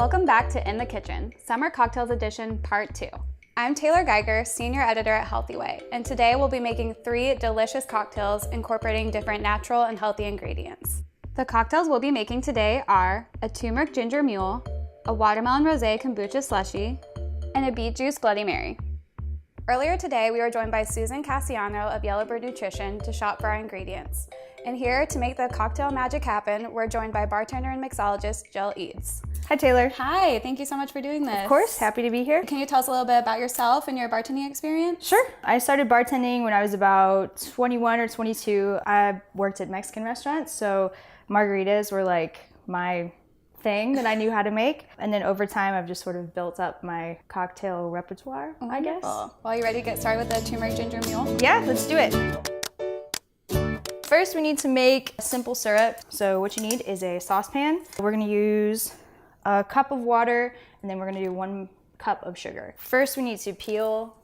Welcome back to In the Kitchen, Summer Cocktails Edition Part 2. I'm Taylor Geiger, Senior Editor at Healthy Way, and today we'll be making 3 delicious cocktails incorporating different natural and healthy ingredients. The cocktails we'll be making today are a Turmeric Ginger Mule, a Watermelon Rosé Kombucha Slushy, and a Beet Juice Bloody Mary. Earlier today, we were joined by Susan Cassiano of Yellowbird Nutrition to shop for our ingredients. And here to make the cocktail magic happen, we're joined by bartender and mixologist Jill Eads. Hi, Taylor. Hi, thank you so much for doing this. Of course, happy to be here. Can you tell us a little bit about yourself and your bartending experience? Sure. I started bartending when I was about 21 or 22. I worked at Mexican restaurants, so margaritas were like my thing that I knew how to make. And then over time, I've just sort of built up my cocktail repertoire, I guess. Well, are you ready to get started with the Turmeric Ginger Mule? Yeah, let's do it. First, we need to make a simple syrup. So what you need is a saucepan. We're gonna use a cup of water, and then we're gonna do 1 cup of sugar. First, we need to peel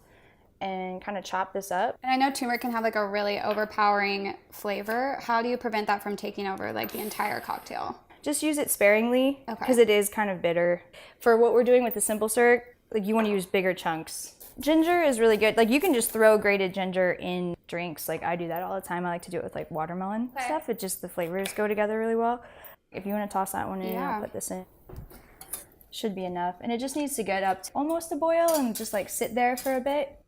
and kind of chop this up. And I know turmeric can have like a really overpowering flavor. How do you prevent that from taking over like the entire cocktail? Just use it sparingly because it is kind of bitter. For what we're doing with the simple syrup, like you want to use bigger chunks. Ginger is really good. Like you can just throw grated ginger in drinks. Like I do that all the time. I like to do it with like watermelon stuff. It just, the flavors go together really well. If you want to toss that one in, I'll put this in. Should be enough. And it just needs to get up to almost a boil and just like sit there for a bit.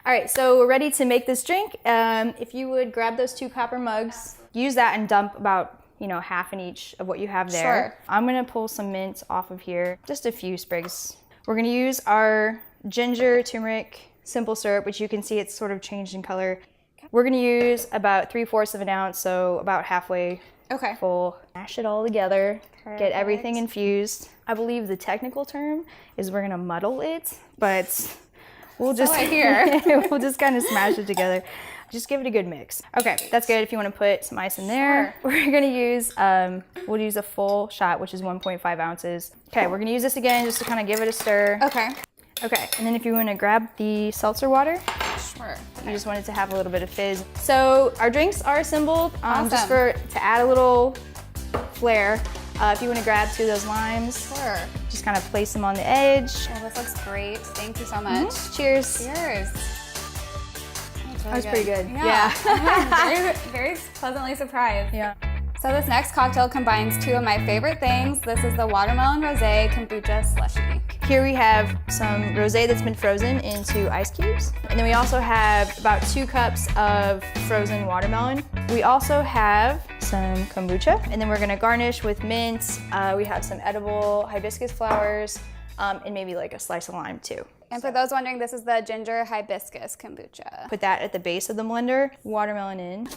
All right, so we're ready to make this drink. If you would grab those 2 copper mugs, use that and dump about half in each of what you have there. Sure. I'm gonna pull some mint off of here, just a few sprigs. We're gonna use our ginger turmeric simple syrup, which you can see it's sort of changed in color. We're gonna use about 3/4 of an ounce, so about halfway full. Mash it all together, get everything infused. I believe the technical term is we're gonna muddle it, but we'll just we'll just kind of smash it together. Just give it a good mix. Okay, that's good if you want to put some ice in there. Sure. We're gonna use, we'll use a full shot, which is 1.5 ounces. Okay, we're gonna use this again just to kind of give it a stir. Okay, and then if you want to grab the seltzer water. Sure. You just want it to have a little bit of fizz. So our drinks are assembled, just to add a little flair. If you want to grab 2 of those limes, just kind of place them on the edge. Oh, this looks great. Thank you so much. Cheers. Cheers. That was pretty good. Yeah. I'm very pleasantly surprised. Yeah. So this next cocktail combines 2 of my favorite things. This is the Watermelon Rosé Kombucha Slushy. Here we have some rosé that's been frozen into ice cubes. And then we also have about 2 cups of frozen watermelon. We also have some kombucha. And then we're gonna garnish with mint. We have some edible hibiscus flowers, and maybe like a slice of lime too. And for those wondering, this is the ginger hibiscus kombucha. Put that at the base of the blender, watermelon in.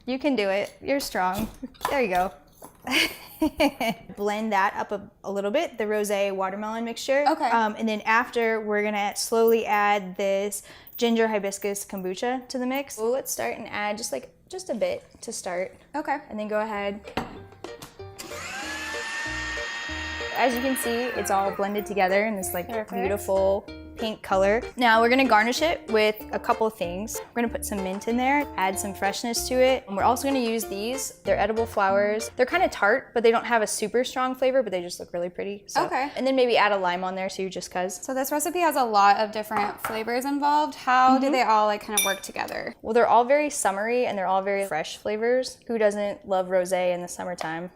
You can do it, you're strong. There you go. Blend that up a little bit, the rosé watermelon mixture. Okay. And then after, we're gonna slowly add this ginger hibiscus kombucha to the mix. So let's start and add just a bit to start. Okay. And then go ahead. As you can see, it's all blended together in this like beautiful pink color. Now we're gonna garnish it with a couple of things. We're gonna put some mint in there, add some freshness to it. And we're also gonna use these. They're edible flowers. They're kind of tart, but they don't have a super strong flavor, but they just look really pretty. So. And then maybe add a lime on there too, just cause. So this recipe has a lot of different flavors involved. How do they all like kind of work together? Well, they're all very summery and they're all very fresh flavors. Who doesn't love rosé in the summertime?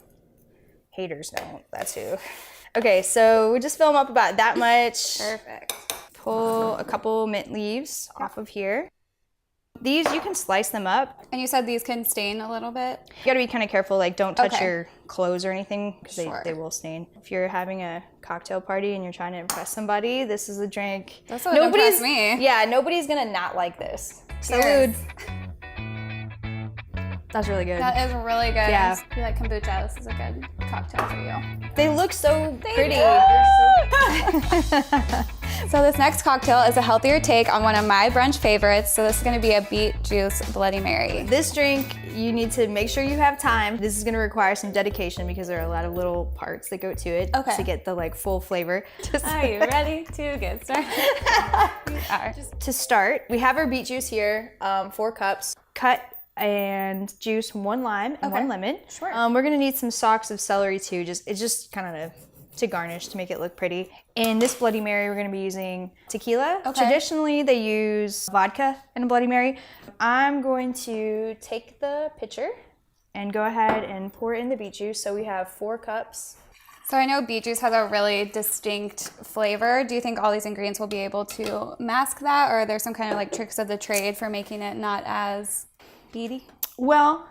Haters don't, that's who. Okay, so we just fill them up about that much. Perfect. Pull a couple mint leaves off of here. These, you can slice them up. And you said these can stain a little bit? You gotta be kind of careful, like don't touch your clothes or anything, because they will stain. If you're having a cocktail party and you're trying to impress somebody, this is a drink. That's what impressed me. Yeah, nobody's gonna not like this. Salud. That's really good. That is really good. Yeah. If you like kombucha, this is a good cocktail for you. They look so pretty. So this next cocktail is a healthier take on one of my brunch favorites. So this is gonna be a Beet Juice Bloody Mary. This drink, you need to make sure you have time. This is gonna require some dedication because there are a lot of little parts that go to it to get the like full flavor. Are you ready to get started? We are. To start, we have our beet juice here, 4 cups. Cut and juice 1 lime and 1 lemon. Sure. We're gonna need some stalks of celery too. It's just kind of to garnish to make it look pretty. In this Bloody Mary, we're gonna be using tequila. Okay. Traditionally, they use vodka in a Bloody Mary. I'm going to take the pitcher and go ahead and pour in the beet juice. So we have 4 cups. So I know beet juice has a really distinct flavor. Do you think all these ingredients will be able to mask that, or are there some kind of like tricks of the trade for making it not as beety? Well,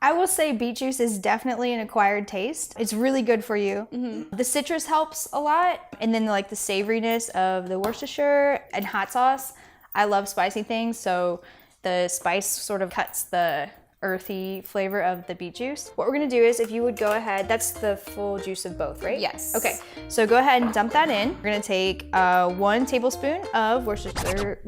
I will say beet juice is definitely an acquired taste. It's really good for you. Mm-hmm. The citrus helps a lot, and then like the savoriness of the Worcestershire and hot sauce. I love spicy things, so the spice sort of cuts the earthy flavor of the beet juice. What we're gonna do is, if you would go ahead, that's the full juice of both, right? Yes. Okay, so go ahead and dump that in. We're gonna take 1 tablespoon of Worcestershire.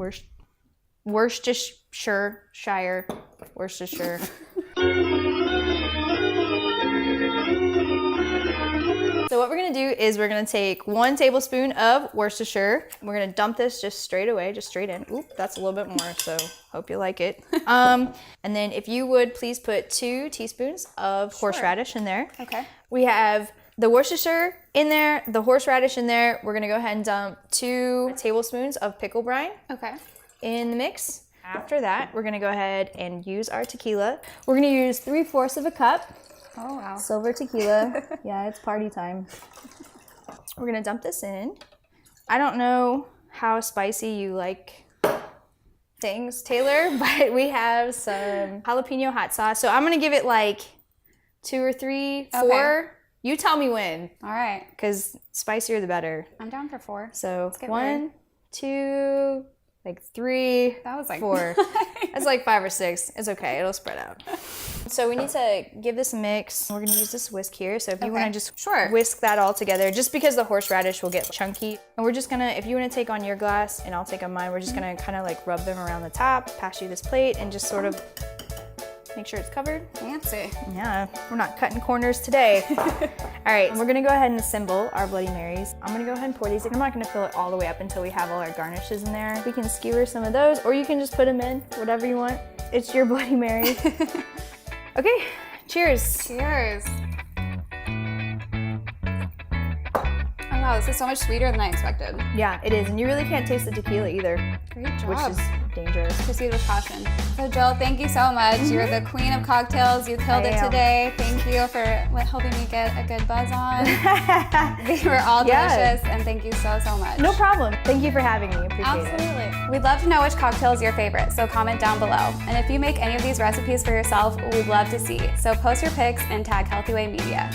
So what we're gonna do is we're gonna take 1 tablespoon of Worcestershire. We're gonna dump this just straight away, just straight in. Oop, that's a little bit more, so hope you like it. And then if you would please put 2 teaspoons of horseradish in there. Okay. We have the Worcestershire in there, the horseradish in there. We're gonna go ahead and dump 2 tablespoons of pickle brine in the mix. After that, we're gonna go ahead and use our tequila. We're gonna use 3/4 of a cup. Oh, wow. Silver tequila. Yeah, it's party time. We're gonna dump this in. I don't know how spicy you like things, Taylor, but we have some jalapeno hot sauce. So I'm gonna give it like 2 or 3, 4. Okay. You tell me when. All right. Because spicier the better. I'm down for 4. So 1, 2, like 3, that was like 4. That's like 5 or 6. It's okay, it'll spread out. So we need to give this a mix. We're gonna use this whisk here. So if you wanna just whisk that all together, just because the horseradish will get chunky. And we're just gonna, if you wanna take on your glass and I'll take on mine, we're just gonna kind of like rub them around the top, pass you this plate, and just sort of make sure it's covered. Fancy. Yeah, we're not cutting corners today. All right, we're gonna go ahead and assemble our Bloody Marys. I'm gonna go ahead and pour these in. I'm not gonna fill it all the way up until we have all our garnishes in there. We can skewer some of those, or you can just put them in, whatever you want. It's your Bloody Mary. Okay, cheers. Cheers. Oh wow, this is so much sweeter than I expected. Yeah, it is, and you really can't taste the tequila either. Great job. Which is dangerous. Proceed with caution. So Jill, thank you so much. You're the queen of cocktails. You killed it today. Thank you for helping me get a good buzz on. They were all delicious, and thank you so much. No problem. Thank you for having me. Appreciate it. Absolutely. We'd love to know which cocktail is your favorite, so comment down below. And if you make any of these recipes for yourself, we'd love to see. So post your pics and tag Healthy Way Media.